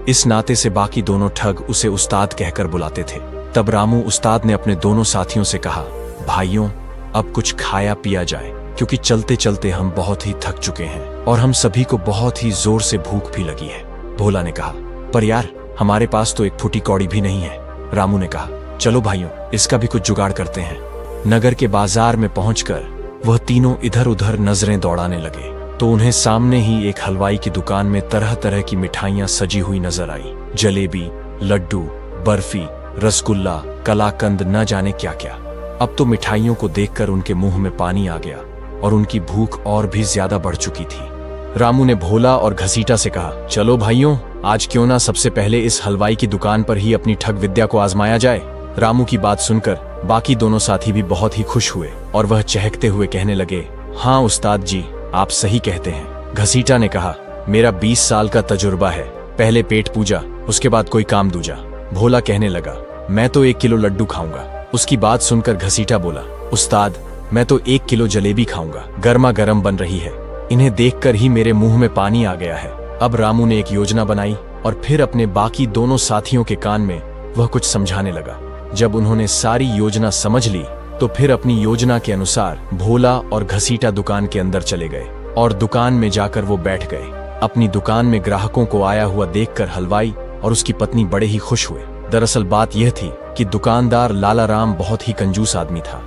इस नाते से बाकी दोनों ठग उसे उस्ताद कहकर बुलाते थे। तब रामू उस्ताद ने अपने दोनों साथियों से कहा, भाइयों अब कुछ खाया पिया जाए, क्योंकि चलते चलते हम बहुत ही थक चुके हैं और हम सभी को बहुत ही जोर से भूख भी लगी है। भोला ने कहा, पर यार हमारे पास तो एक फूटी कौड़ी भी नहीं है। रामू ने कहा, चलो भाइयों इसका भी कुछ जुगाड़ करते हैं। नगर के बाजार में पहुंचकर वह तीनों इधर उधर नजरें दौड़ाने लगे तो उन्हें सामने ही एक हलवाई की दुकान में तरह तरह की मिठाइयां सजी हुई नजर आई। जलेबी, लड्डू, बर्फी, रसगुल्ला, कलाकंद, न जाने क्या क्या। अब तो मिठाइयों को देखकर उनके मुंह में पानी आ गया और उनकी भूख और भी ज्यादा बढ़ चुकी थी। रामू ने भोला और घसीटा से कहा, चलो भाइयों आज क्यों ना सबसे पहले इस हलवाई की दुकान पर ही अपनी ठग विद्या को आजमाया जाए। रामू की बात सुनकर बाकी दोनों साथी भी बहुत ही खुश हुए और वह चहकते हुए कहने लगे, हाँ उस्ताद जी आप सही कहते हैं। घसीटा ने कहा, मेरा 20 साल का तजुर्बा है, पहले पेट पूजा उसके बाद कोई काम दूजा। भोला कहने लगा, मैं तो 1 किलो लड्डू खाऊंगा। उसकी बात सुनकर घसीटा बोला, उस्ताद मैं तो 1 किलो जलेबी खाऊंगा, गर्मा गर्म बन रही है, इन्हें देखकर ही मेरे मुंह में पानी आ गया है। अब रामू ने एक योजना बनाई और फिर अपने बाकी दोनों साथियों के कान में वह कुछ समझाने लगा। जब उन्होंने सारी योजना समझ ली तो फिर अपनी योजना के अनुसार भोला और घसीटा दुकान के अंदर चले गए और दुकान में जाकर वो बैठ गए। अपनी दुकान में ग्राहकों को आया हुआ देखकर हलवाई और उसकी पत्नी बड़े ही खुश हुए। दरअसल बात यह थी कि दुकानदार लाला राम बहुत ही कंजूस आदमी था।